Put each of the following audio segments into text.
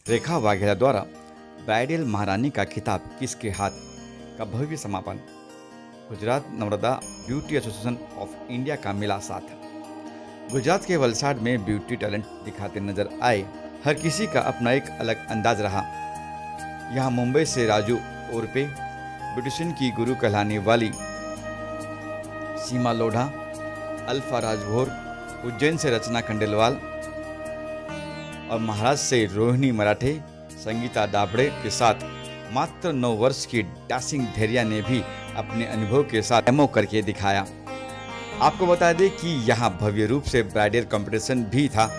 रेखा वाघेला द्वारा ब्राइडल महारानी का खिताब किसके हाथ का भव्य समापन। Gujarat Narmada beauty association of India का मिला साथ। गुजरात के वलसाड में ब्यूटी टैलेंट दिखाते नजर आए हर किसी का अपना एक अलग अंदाज रहा। यहाँ मुंबई से राजू उर्फे ब्यूटिशियन की गुरु कहलाने वाली सीमा लोढ़ा, अल्फा राजभोर, उज्जैन से रचना खंडेलवाल और महाराष्ट्र से रोहिणी मराठे, संगीता डाबड़े के साथ मात्र 9 वर्ष की डैशिंग धैर्या ने भी अपने अनुभव के साथ डेमो करके दिखाया। आपको बता दें कि यहाँ भव्य रूप से ब्राइडल कंपटीशन भी था।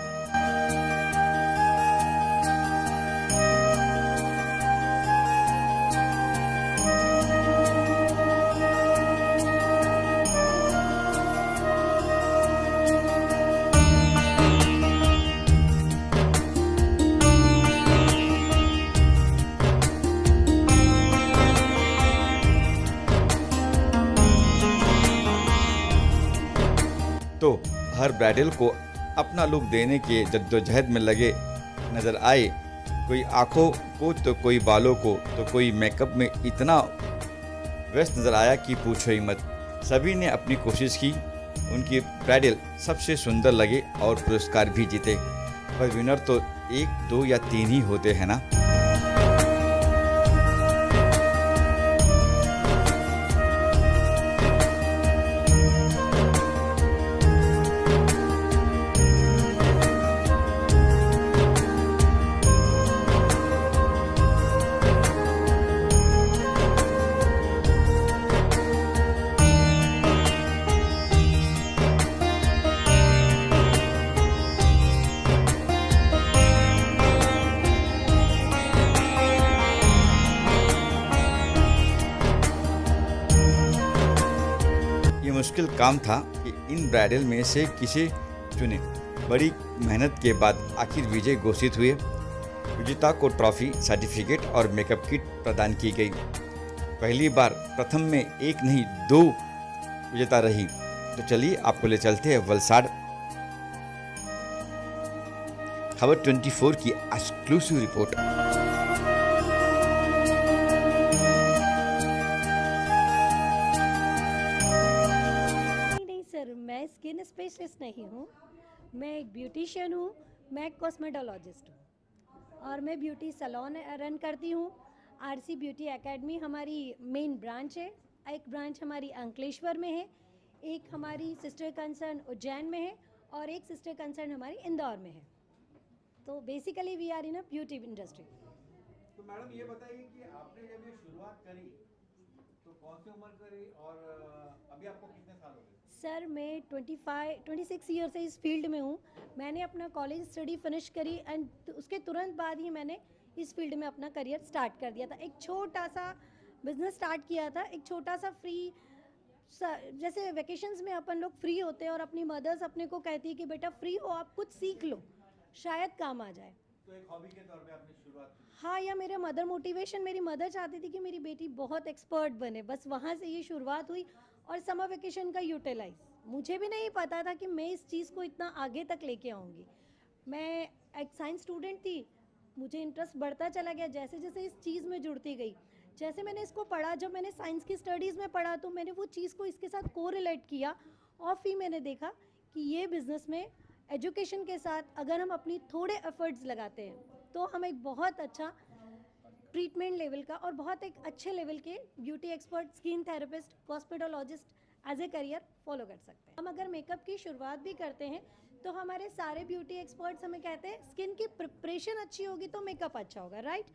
तो हर ब्राइडल को अपना लुक देने के जद्दोजहद में लगे नजर आए। कोई आंखों को तो कोई बालों को तो कोई मेकअप में इतना व्यस्त नजर आया कि पूछो ही मत। सभी ने अपनी कोशिश की। उनकी ब्राइडल सबसे सुंदर लगे और पुरस्कार भी जीते। पर विनर तो 1, 2 या 3 ही होते हैं ना। ये मुश्किल काम था कि इन ब्राइडल में से किसे चुने। बड़ी मेहनत के बाद आखिर विजय घोषित हुए। विजेता को ट्रॉफी, सर्टिफिकेट और मेकअप किट प्रदान की गई। पहली बार प्रथम में 1 नहीं 2 विजेता रही। तो चलिए आपको ले चलते हैं वलसाड। खबर 24 की एक्सक्लूसिव रिपोर्ट। सर, मैं स्किन स्पेशलिस्ट नहीं हूँ। मैं एक ब्यूटिशियन हूँ। मैं एक कॉस्मेटोलॉजिस्ट हूँ और मैं ब्यूटी सैलून रन करती हूँ। आरसी ब्यूटी एकेडमी हमारी मेन ब्रांच है। एक ब्रांच हमारी अंकलेश्वर में है, एक हमारी सिस्टर कंसर्न उज्जैन में है और एक सिस्टर कंसर्न हमारी इंदौर में है। तो basically we are in a beauty industry. तो मैडम ये बताइए कि आपने जब ये शुरुआत करी तो कौन सी उम्र करी और अभी आपको कितने साल हो गए? सर, मैं 26 ईयर से इस फील्ड में हूँ। मैंने अपना कॉलेज स्टडी फिनिश करी एंड उसके तुरंत बाद ही मैंने इस फील्ड में अपना करियर स्टार्ट कर दिया था। एक छोटा सा बिजनेस स्टार्ट किया था, एक छोटा सा फ्री जैसे वेकेशंस में अपन लोग फ्री होते हैं और अपनी मदर्स अपने को कहती है कि बेटा फ्री हो, आप कुछ सीख लो, शायद काम आ जाए। तो एक हॉबी के तौर पे आपने शुरुआत की? हाँ, या मेरे मदर मोटिवेशन, मेरी मदर चाहती थी कि मेरी बेटी बहुत एक्सपर्ट बने, बस वहाँ से ये शुरुआत हुई। और समर वेकेशन का यूटिलाइज, मुझे भी नहीं पता था कि मैं इस चीज़ को इतना आगे तक लेके आऊँगी। मैं एक साइंस स्टूडेंट थी, मुझे इंटरेस्ट बढ़ता चला गया जैसे जैसे इस चीज़ में जुड़ती गई। जैसे मैंने इसको पढ़ा, जब मैंने साइंस की स्टडीज़ में पढ़ा तो मैंने वो चीज़ को इसके साथ को रिलेट किया और फिर मैंने देखा कि ये बिज़नेस में एजुकेशन के साथ अगर हम अपनी थोड़े एफर्ट्स लगाते हैं तो हम एक बहुत अच्छा ट्रीटमेंट लेवल का और बहुत एक अच्छे लेवल के beauty expert, skin therapist, cosmetologist as a career follow कर सकते हैं। हम अगर मेकअप की शुरुआत भी करते हैं तो हमारे सारे ब्यूटी एक्सपर्ट्स हमें कहते हैं स्किन की प्रिपरेशन अच्छी होगी तो मेकअप अच्छा होगा, राइट?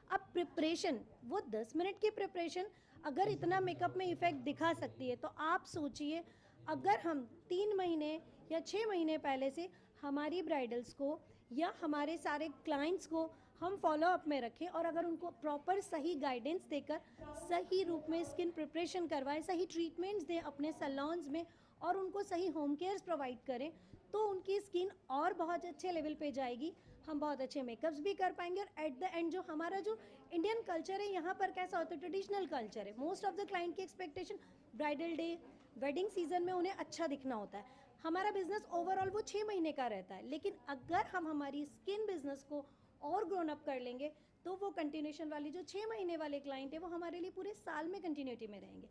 अब प्रिपरेशन, वो 10 मिनट की प्रिपरेशन अगर इतना मेकअप में इफेक्ट दिखा सकती है तो आप सोचिए अगर हम 3 महीने या 6 महीने पहले से हमारी ब्राइडल्स को या हमारे सारे क्लाइंट्स को हम फॉलो अप में रखें और अगर उनको प्रॉपर सही गाइडेंस देकर सही रूप में स्किन प्रिपरेशन करवाएं, सही ट्रीटमेंट्स दें अपने सैलून्स में और उनको सही होम केयर्स प्रोवाइड करें तो उनकी स्किन और बहुत अच्छे लेवल पे जाएगी। हम बहुत अच्छे मेकअप्स भी कर पाएंगे और एट द एंड जो हमारा जो इंडियन कल्चर है यहाँ पर कैसा होता है, ट्रेडिशनल कल्चर है। मोस्ट ऑफ द क्लाइंट की expectation bridal day, wedding season में उन्हें अच्छा दिखना होता है। हमारा बिजनेस ओवरऑल वो 6 महीने का रहता है, लेकिन अगर हम हमारी स्किन बिजनेस को और ग्रोन अप कर लेंगे तो वो कंटिन्यूशन वाली जो 6 महीने वाले क्लाइंट है वो हमारे लिए पूरे साल में कंटिन्यूटी में रहेंगे।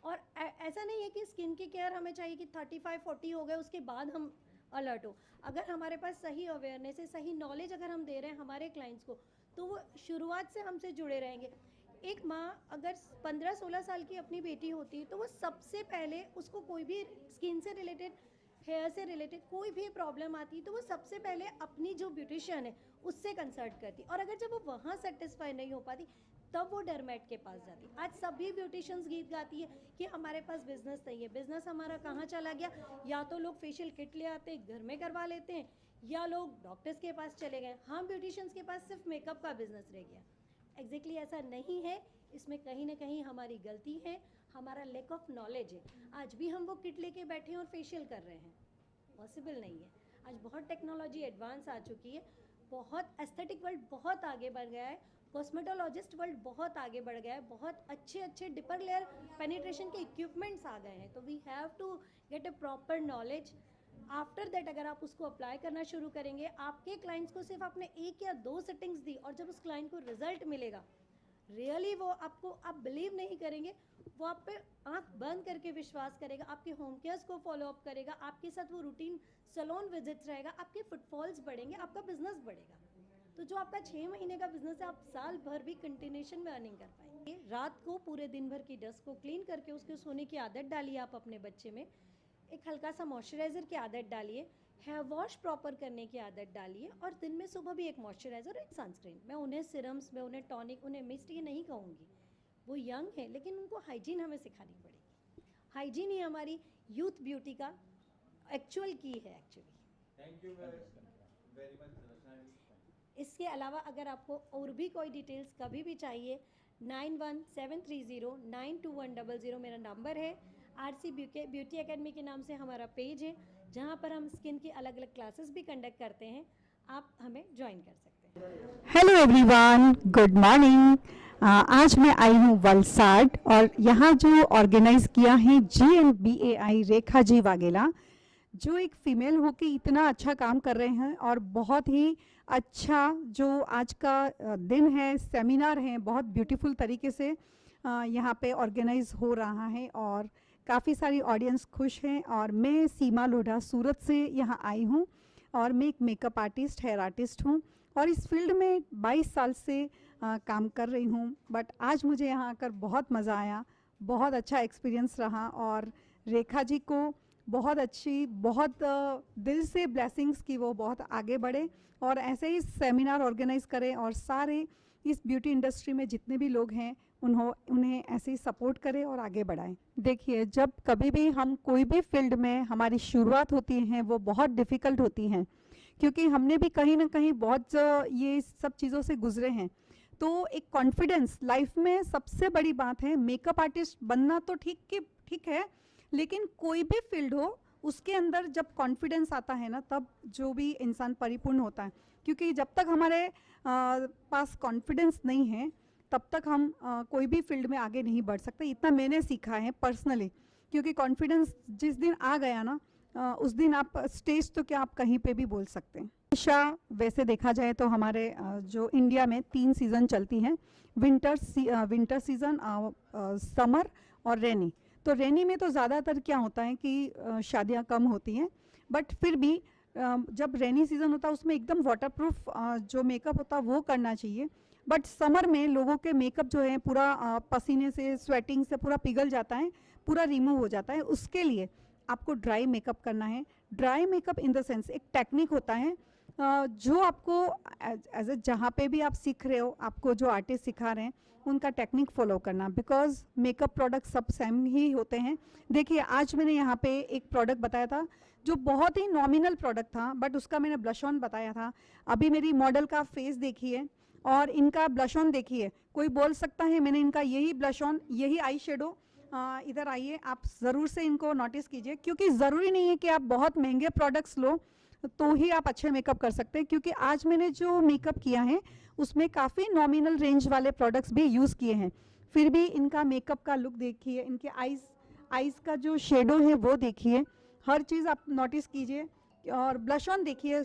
और ऐसा नहीं है कि स्किन की केयर हमें चाहिए कि 35-40 हो गए उसके बाद हम अलर्ट हो। अगर हमारे पास सही अवेयरनेस है, सही नॉलेज अगर हम दे रहे हैं हमारे क्लाइंट्स को, तो वो शुरुआत से हमसे जुड़े रहेंगे। एक माँ अगर 15-16 साल की अपनी बेटी होती है तो वो सबसे पहले उसको कोई भी स्किन से रिलेटेड, हेयर से रिलेटेड कोई भी प्रॉब्लम आती है तो वो सबसे पहले अपनी जो ब्यूटिशियन है उससे कंसल्ट करती। और अगर जब वो वहाँ सेटिस्फाई नहीं हो पाती तब वो डरमेट के पास जाती। आज सभी ब्यूटिशियंस गीत गाती है कि हमारे पास बिजनेस नहीं है। बिजनेस हमारा कहाँ चला गया? या तो लोग फेशियल किट ले आते घर में करवा लेते हैं, या लोग डॉक्टर्स के पास चले गए। हम ब्यूटिशियंस के पास सिर्फ मेकअप का बिजनेस रह गया। एग्जैक्टली ऐसा नहीं है। इसमें कहीं ना कहीं हमारी गलती है, हमारा लैक ऑफ नॉलेज है। आज भी हम वो किट लेके बैठे हैं और फेशियल कर रहे हैं, पॉसिबल नहीं है। आज बहुत टेक्नोलॉजी एडवांस आ चुकी है, बहुत एस्थेटिक वर्ल्ड बहुत आगे बढ़ गया है, कॉस्मेटोलॉजिस्ट वर्ल्ड बहुत आगे बढ़ गया है, बहुत अच्छे अच्छे डिपर लेयर पेनिट्रेशन के इक्विपमेंट्स आ गए हैं। तो we have to get a proper knowledge. After that अगर आप उसको अप्लाई करना शुरू करेंगे, आपके क्लाइंट्स को सिर्फ आपने 1 या 2 सेटिंग्स दी और जब उस क्लाइंट को रिजल्ट मिलेगा, रियली वो आपको, आप बिलीव नहीं करेंगे, वो आप पे आंख बंद करके विश्वास करेगा, आपके होम केयर्स को फॉलो अप करेगा, आपके साथ वो रूटीन सैलून विजिट्स रहेगा, आपके फुटफॉल्स बढ़ेंगे, आपका बिजनेस बढ़ेगा। तो जो आपका 6 महीने का बिजनेस है, आप साल भर भी कंटिन्यूशन में अर्निंग कर पाएंगे। रात को पूरे दिन भर की डस्ट को क्लीन करके उसके सोने की आदत डालिए आप अपने बच्चे में। एक हल्का सा मॉइस्चराइज़र की आदत डालिए, हेयर वॉश प्रॉपर करने की आदत डालिए, और दिन में सुबह भी एक मॉइस्चराइज़र और एक सनस्क्रीन। मैं उन्हें सिरम्स, मैं उन्हें टॉनिक, उन्हें मिस्ट ये नहीं कहूँगी, वो यंग है, लेकिन उनको हाइजीन हमें सिखानी पड़ेगी। हाइजीन ही हमारी यूथ ब्यूटी का एक्चुअल की है actually. Thank you very much Rachna ji. इसके अलावा अगर आपको और भी कोई डिटेल्स कभी भी चाहिए, 9173092100 मेरा नंबर है। आरसी ब्यूटी एकेडमी के नाम से हमारा पेज है, जहाँ पर हम स्किन की अलग अलग क्लासेस भी कंडक्ट करते हैं। आप हमें ज्वाइन कर सकते हैं। Hello everyone, good morning. आज मैं आई हूँ वलसाड और यहाँ जो ऑर्गेनाइज किया है GNBAI रेखा जी वाघेला, जो एक फीमेल होके इतना अच्छा काम कर रहे हैं और बहुत ही अच्छा जो आज का दिन है, सेमिनार है, बहुत ब्यूटीफुल तरीके से यहाँ पे ऑर्गेनाइज हो रहा है और काफ़ी सारी ऑडियंस खुश हैं। और मैं सीमा लोढ़ा सूरत से यहाँ आई हूँ और मैं एक मेकअप आर्टिस्ट, हेयर आर्टिस्ट हूँ और इस फील्ड में 22 साल से काम कर रही हूँ। बट आज मुझे यहाँ आकर बहुत मज़ा आया, बहुत अच्छा एक्सपीरियंस रहा और रेखा जी को बहुत अच्छी, बहुत दिल से ब्लेसिंग्स की वो बहुत आगे बढ़े और ऐसे ही सेमिनार ऑर्गेनाइज करें और सारे इस ब्यूटी इंडस्ट्री में जितने भी लोग हैं उन्हें ऐसे ही सपोर्ट करें और आगे बढ़ाएं। देखिए, जब कभी भी हम कोई भी फील्ड में हमारी शुरुआत होती है वो बहुत डिफ़िकल्ट होती हैं, क्योंकि हमने भी कहीं ना कहीं बहुत ये सब चीज़ों से गुजरे हैं। तो एक कॉन्फिडेंस लाइफ में सबसे बड़ी बात है। मेकअप आर्टिस्ट बनना तो ठीक है, लेकिन कोई भी फील्ड हो उसके अंदर जब कॉन्फिडेंस आता है ना, तब जो भी इंसान परिपूर्ण होता है। क्योंकि जब तक हमारे पास कॉन्फिडेंस नहीं है तब तक हम कोई भी फील्ड में आगे नहीं बढ़ सकते। इतना मैंने सीखा है पर्सनली, क्योंकि कॉन्फिडेंस जिस दिन आ गया ना, उस दिन आप स्टेज तो क्या आप कहीं पे भी बोल सकते हैं। हमेशा वैसे देखा जाए तो हमारे जो इंडिया में 3 सीज़न चलती हैं, विंटर सीज़न, समर और रेनी। तो रेनी में तो ज़्यादातर क्या होता है कि शादियाँ कम होती हैं, बट फिर भी जब रेनी सीज़न होता है उसमें एकदम वाटरप्रूफ जो मेकअप होता है वो करना चाहिए। बट समर में लोगों के मेकअप जो है पूरा पसीने से, स्वेटिंग से पूरा पिघल जाता है, पूरा रिमूव हो जाता है। उसके लिए आपको ड्राई मेकअप करना है। Dry makeup in the sense एक टेक्निक होता है जो आपको एज ए जहाँ पे भी आप सीख रहे हो, आपको जो आर्टिस्ट सिखा रहे हैं उनका टेक्निक फॉलो करना, बिकॉज मेकअप प्रोडक्ट सब सेम ही होते हैं। देखिए, आज मैंने यहाँ पे एक प्रोडक्ट बताया था जो बहुत ही नॉमिनल प्रोडक्ट था, बट उसका मैंने ब्लश ऑन बताया था। अभी मेरी मॉडल का फेस देखिए और इनका ब्लश ऑन देखिए। कोई बोल सकता है मैंने इनका यही ब्लश ऑन, यही आई शेडो, इधर आइए, आप ज़रूर से इनको नोटिस कीजिए, क्योंकि ज़रूरी नहीं है कि आप बहुत महंगे प्रोडक्ट्स लो तो ही आप अच्छे मेकअप कर सकते हैं। क्योंकि आज मैंने जो मेकअप किया है उसमें काफ़ी नॉमिनल रेंज वाले प्रोडक्ट्स भी यूज़ किए हैं, फिर भी इनका मेकअप का लुक देखिए, इनके आईज़ का जो शेडो है वो देखिए, हर चीज़ आप नोटिस कीजिए। और ब्लश ऑन देखिए,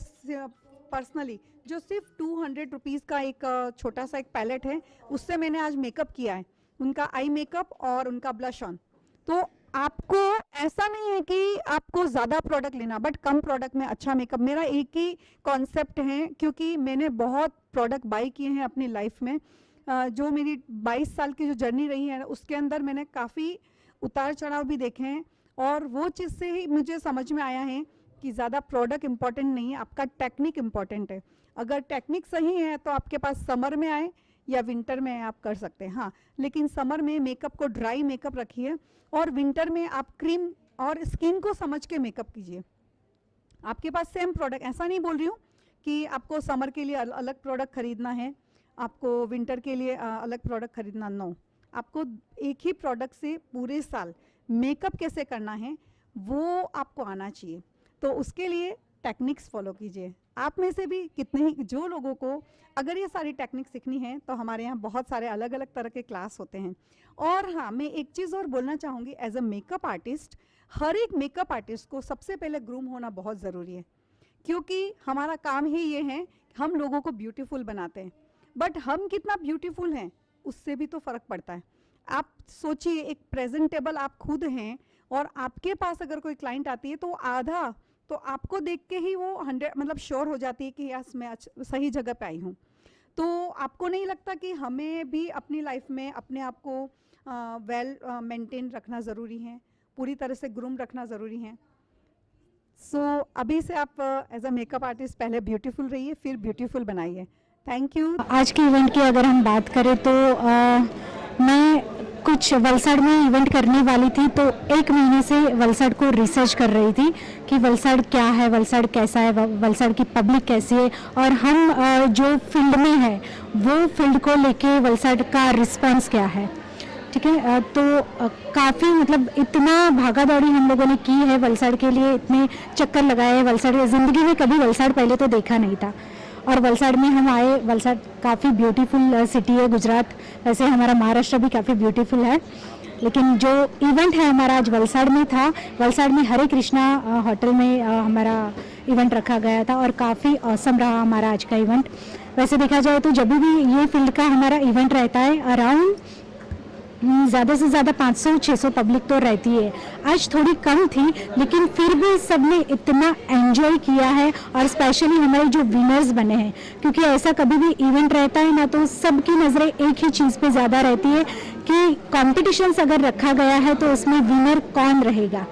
पर्सनली जो सिर्फ 200 रुपीज़ का एक छोटा सा एक पैलेट है, उससे मैंने आज मेकअप किया है, उनका आई मेकअप और उनका ब्लश ऑन। तो आपको ऐसा नहीं है कि आपको ज़्यादा प्रोडक्ट लेना, बट कम प्रोडक्ट में अच्छा मेकअप, मेरा एक ही कॉन्सेप्ट है, क्योंकि मैंने बहुत प्रोडक्ट बाई किए हैं अपनी लाइफ में। जो मेरी 22 साल की जो जर्नी रही है उसके अंदर मैंने काफ़ी उतार चढ़ाव भी देखे हैं, और वो चीज़ से ही मुझे समझ में आया है कि ज़्यादा प्रोडक्ट इम्पॉर्टेंट नहीं है, आपका टेक्निक इम्पॉर्टेंट है। अगर टेक्निक सही है तो आपके पास समर में आए या विंटर में आप कर सकते हैं, हाँ, लेकिन समर में मेकअप को ड्राई मेकअप रखिए, और विंटर में आप क्रीम और स्किन को समझ के मेकअप कीजिए। आपके पास सेम प्रोडक्ट, ऐसा नहीं बोल रही हूँ कि आपको समर के लिए अलग प्रोडक्ट खरीदना है, आपको विंटर के लिए अलग प्रोडक्ट खरीदना, नो, आपको एक ही प्रोडक्ट से पूरे साल मेकअप कैसे करना है वो आपको आना चाहिए। तो उसके लिए टेक्निक्स फॉलो कीजिए। आप में से भी कितने ही जो लोगों को अगर ये सारी टेक्निक सीखनी है तो हमारे यहाँ बहुत सारे अलग अलग तरह के क्लास होते हैं। और हाँ, मैं एक चीज़ और बोलना चाहूँगी, एज अ मेकअप आर्टिस्ट, हर एक मेकअप आर्टिस्ट को सबसे पहले ग्रूम होना बहुत ज़रूरी है, क्योंकि हमारा काम ही ये है, हम लोगों को ब्यूटीफुल बनाते हैं, बट हम कितना ब्यूटीफुल हैं उससे भी तो फ़र्क पड़ता है। आप सोचिए, एक प्रेजेंटेबल आप खुद हैं और आपके पास अगर कोई क्लाइंट आती है तो आधा तो आपको देख के ही वो 100 मतलब श्योर हो जाती है कि यस मैं सही जगह पे आई हूँ। तो आपको नहीं लगता कि हमें भी अपनी लाइफ में अपने आप को वेल मेंटेन रखना ज़रूरी है, पूरी तरह से ग्रूम रखना ज़रूरी है? सो अभी से आप एज अ मेकअप आर्टिस्ट पहले ब्यूटीफुल रहिए, फिर ब्यूटीफुल बनाइए। Thank you. आज के इवेंट की अगर हम बात करें तो मैं कुछ वलसाड़ में इवेंट करने वाली थी, तो एक महीने से वलसाड़ को रिसर्च कर रही थी कि वलसाड़ क्या है, वलसाड़ कैसा है, वलसाड़ की पब्लिक कैसी है, और हम जो फील्ड में है वो फील्ड को लेके वलसाड़ का रिस्पांस क्या है। ठीक है, तो काफ़ी मतलब इतना भागा दौड़ी हम लोगों ने की है वलसाड़ के लिए, इतने चक्कर लगाए हैं वलसाड़, ज़िंदगी में कभी वलसाड़ पहले तो देखा नहीं था, और वलसाड़ में हम आए। वलसाड़ काफ़ी ब्यूटीफुल सिटी है, गुजरात वैसे हमारा महाराष्ट्र भी काफ़ी ब्यूटीफुल है, लेकिन जो इवेंट है हमारा आज वलसाड़ में था। वलसाड़ में हरे कृष्णा होटल में हमारा इवेंट रखा गया था, और काफ़ी औसम रहा हमारा आज का इवेंट। वैसे देखा जाए तो जब भी ये फील्ड का हमारा इवेंट रहता है, अराउंड ज़्यादा से ज़्यादा 500-600 पब्लिक तो रहती है। आज थोड़ी कम थी, लेकिन फिर भी सबने इतना एंजॉय किया है, और स्पेशली हमारे जो विनर्स बने हैं, क्योंकि ऐसा कभी भी इवेंट रहता है ना तो सबकी नज़रें एक ही चीज़ पे ज़्यादा रहती है कि कॉम्पिटिशन्स अगर रखा गया है तो उसमें विनर कौन रहेगा।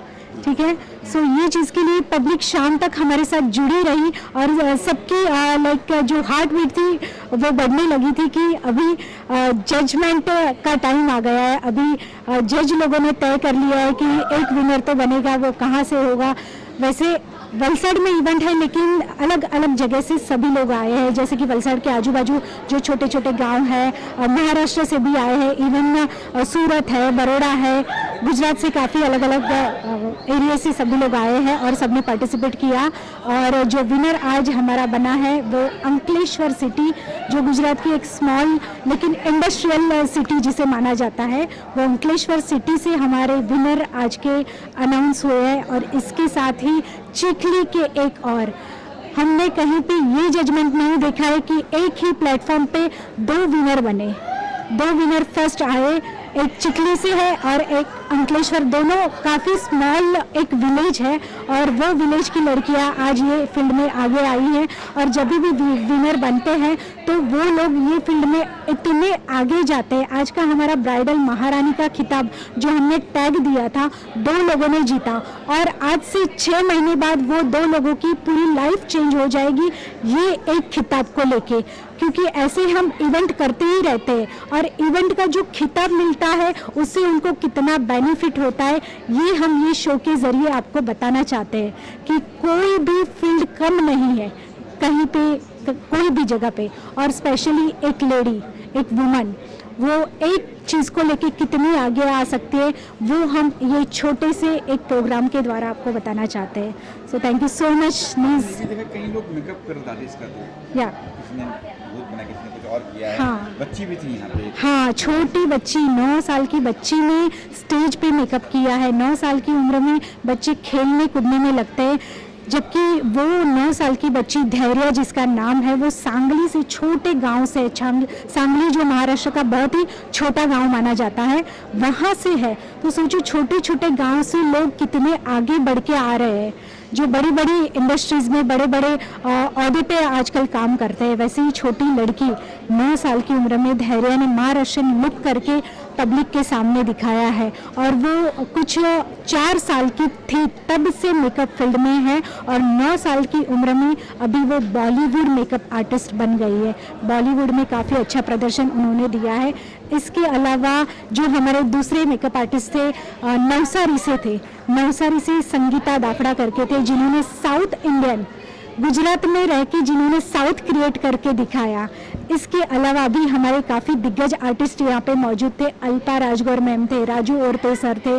ठीक है, सो ये चीज़ के लिए पब्लिक शाम तक हमारे साथ जुड़ी रही, और सबकी लाइक जो हार्ट बीट थी वो बढ़ने लगी थी कि अभी जजमेंट का टाइम आ गया है। अभी जज लोगों ने तय कर लिया है कि एक विनर तो बनेगा, वो कहाँ से होगा। वैसे वलसाड़ में इवेंट है, लेकिन अलग अलग जगह से सभी लोग आए हैं, जैसे कि वलसाड़ के आजू बाजू जो छोटे छोटे गांव हैं, महाराष्ट्र से भी आए हैं, इवन सूरत है, बड़ौदा है, गुजरात से काफ़ी अलग अलग एरिया से सभी लोग आए हैं, और सबने पार्टिसिपेट किया। और जो विनर आज हमारा बना है वो अंकलेश्वर सिटी, जो गुजरात की एक स्मॉल लेकिन इंडस्ट्रियल सिटी जिसे माना जाता है, वो अंकलेश्वर सिटी से हमारे विनर आज के अनाउंस हुए हैं। और इसके साथ ही चिखली के एक और हमने कहीं पे ये जजमेंट नहीं देखा है कि एक ही प्लेटफॉर्म पे 2 विनर बने, 2 विनर फर्स्ट आए, एक चिखली से है और एक अंकलेश्वर, दोनों काफ़ी स्मॉल एक विलेज है, और वो विलेज की लड़कियां आज ये फील्ड में आगे आई हैं। और जब भी विनर बनते हैं तो वो लोग ये फील्ड में इतने आगे जाते हैं। आज का हमारा ब्राइडल महारानी का खिताब जो हमने टैग दिया था, 2 लोगों ने जीता, और आज से 6 महीने बाद वो 2 लोगों की पूरी लाइफ चेंज हो जाएगी ये एक खिताब को लेके, क्योंकि ऐसे हम इवेंट करते ही रहते हैं, और इवेंट का जो खिताब मिलता है उससे उनको कितना बेनिफिट होता है, ये हम ये शो के ज़रिए आपको बताना चाहते हैं कि कोई भी फील्ड कम नहीं है कहीं पे, कोई भी जगह पे। और स्पेशली एक लेडी, एक वुमन, वो एक चीज़ को लेके कितनी आगे आ सकती है, वो हम ये छोटे से एक प्रोग्राम के द्वारा आपको बताना चाहते हैं। So thank you so much नीज। कई लोग मेकअप कर दादी करते या किसी ने भूत बना, किसी ने कुछ और किया है। हाँ। बच्ची भी थी यहाँ पे। हाँ, छोटी बच्ची, 9 साल की बच्ची ने स्टेज पे मेकअप किया है। 9 साल की उम्र में बच्चे खेलने कूदने में लगते हैं। जबकि वो 9 साल की बच्ची धैर्य जिसका नाम है, वो सांगली से, छोटे गांव से, सांगली जो महाराष्ट्र का बहुत ही छोटा गांव माना जाता है, वहाँ से है। तो सोचो छोटे छोटे गांव से लोग कितने आगे बढ़ के आ रहे हैं, जो बड़ी बड़ी इंडस्ट्रीज में बड़े बड़े औहदे पे आजकल काम करते हैं। वैसे ही छोटी लड़की 9 साल की उम्र में धैर्य ने महाराष्ट्रियन लुक करके पब्लिक के सामने दिखाया है, और वो कुछ 4 साल की थी तब से मेकअप फील्ड में है, और 9 साल की उम्र में अभी वो बॉलीवुड मेकअप आर्टिस्ट बन गई है। बॉलीवुड में काफ़ी अच्छा प्रदर्शन उन्होंने दिया है। इसके अलावा जो हमारे दूसरे मेकअप आर्टिस्ट थे, नवसारी से थे, नवसारी से संगीता दाफड़ा करके थे, जिन्होंने साउथ इंडियन, गुजरात में रह के जिन्होंने साउथ क्रिएट करके दिखाया। इसके अलावा भी हमारे काफ़ी दिग्गज आर्टिस्ट यहाँ पे मौजूद थे। अल्पा राजगौर मैम थे, राजू ओरते सर थे,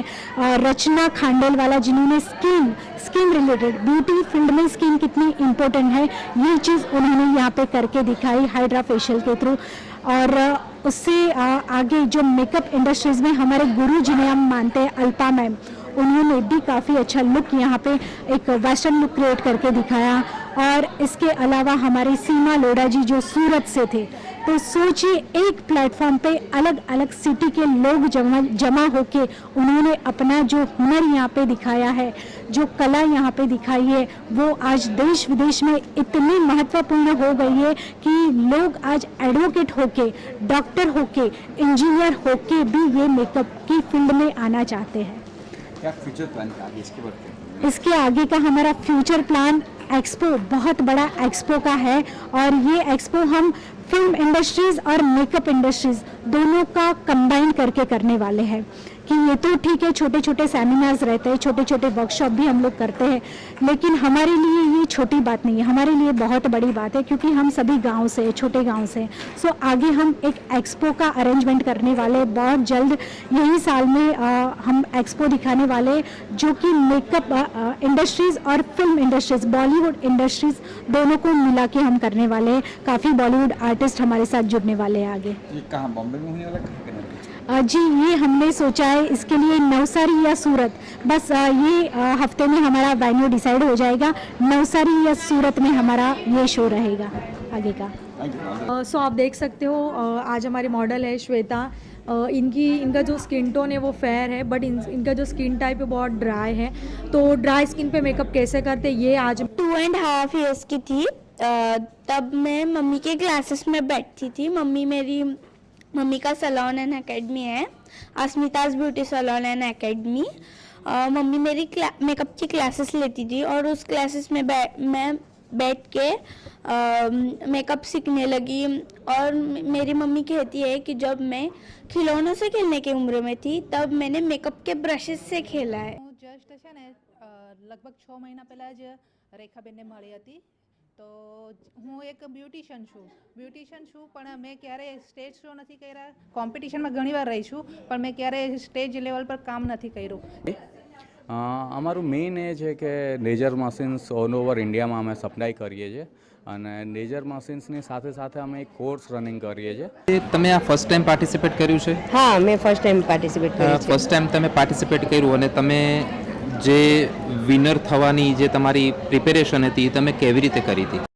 रचना खांडेलवाला जिन्होंने स्किन रिलेटेड, ब्यूटी फील्ड में स्किन कितनी इम्पोर्टेंट है ये चीज़ उन्होंने यहाँ पे करके दिखाई हाइड्रा फेशियल के थ्रू। और उससे आगे जो मेकअप इंडस्ट्रीज में हमारे गुरु जिन्हें हम मानते हैं, अल्पा मैम, उन्होंने भी काफ़ी अच्छा लुक यहाँ पे एक वेस्टर्न लुक क्रिएट करके दिखाया। और इसके अलावा हमारे सीमा लोढ़ा जी जो सूरत से थे। तो सोचिए एक प्लेटफॉर्म पे अलग अलग सिटी के लोग जमा होके उन्होंने अपना जो हुनर यहाँ पे दिखाया है, जो कला यहाँ पे दिखाई है, वो आज देश विदेश में इतनी महत्वपूर्ण हो गई है कि लोग आज एडवोकेट होके, डॉक्टर होके, इंजीनियर होके भी ये मेकअप की फील्ड में आना चाहते हैं। क्या फ्यूचर प्लान है आगे इसके बारे में? इसके आगे का हमारा फ्यूचर प्लान एक्सपो, बहुत बड़ा एक्सपो का है, और ये एक्सपो हम फिल्म इंडस्ट्रीज और मेकअप इंडस्ट्रीज दोनों का कंबाइन करके करने वाले हैं। कि ये तो ठीक है, छोटे छोटे सेमिनार्स रहते हैं, छोटे छोटे वर्कशॉप भी हम लोग करते हैं, लेकिन हमारे लिए ये छोटी बात नहीं है, हमारे लिए बहुत बड़ी बात है, क्योंकि हम सभी गांव से, छोटे गांव से। सो आगे हम एक एक्सपो का अरेंजमेंट करने वाले, बहुत जल्द यही साल में हम एक्सपो दिखाने वाले, जो कि मेकअप इंडस्ट्रीज और फिल्म इंडस्ट्रीज, बॉलीवुड इंडस्ट्रीज दोनों को मिला के हम करने वाले हैं। काफ़ी बॉलीवुड आर्टिस्ट हमारे साथ जुड़ने वाले हैं आगे। ये कहाँ, बॉम्बे में होने वाला, कहाँ करने वाला? जी, ये हमने सोचा है इसके लिए नवसारी या सूरत, बस ये हफ्ते में हमारा वेन्यू डिसाइड हो जाएगा। नवसारी या सूरत में हमारा ये शो रहेगा आगे का। सो आप देख सकते हो, आज हमारी मॉडल है श्वेता। इनका जो स्किन टोन है वो फेयर है, बट इनका जो स्किन टाइप है बहुत ड्राई है। तो ड्राई स्किन पे मेकअप कैसे करते ये आज 2.5 years की थी, तब मैं मम्मी के क्लासेस में बैठती थी। मम्मी का सैलून एंड एकेडमी है, अस्मिताज beauty salon and academy. Mummy मेरी मेकअप की क्लासेस लेती थी, और उस क्लासेस में मैं बैठ के मेकअप सीखने लगी। और मेरी मम्मी कहती है कि जब मैं खिलौनों से खेलने की उम्र में थी, तब मैंने मेकअप के ब्रशेस से खेला है। जस्ट છે ને લગભગ 6 મહિના પહેલાં જ રેખાબેનને મળી હતી। તો હું એક બ્યુટિશિયન છું, પણ મેં ક્યારેય સ્ટેજ શો નથી કર્યા। કોમ્પિટિશનમાં ઘણીવાર રહી છું, પણ મેં ક્યારેય સ્ટેજ લેવલ પર કામ નથી કર્યું। અમારું મેઇન એ છે કે લેઝર મશીન્સ ઓલ ઓવર ઇન્ડિયામાં અમે સપ્લાય કરીએ છીએ, અને લેઝર મશીન્સની સાથે સાથે અમે એક કોર્સ રનિંગ કરીએ છીએ। તમે આ ફર્સ્ટ ટાઈમ પાર્ટિસિપેટ કર્યું છે? હા, મેં ફર્સ્ટ ટાઈમ પાર્ટિસિપેટ કર્યું છે। ફર્સ્ટ ટાઈમ તમે પાર્ટિસિપેટ કર્યું, અને તમે જે વિનર થવાની જે તમારી પ્રિપેરેશન હતી એ તમે કેવી રીતે કરી હતી?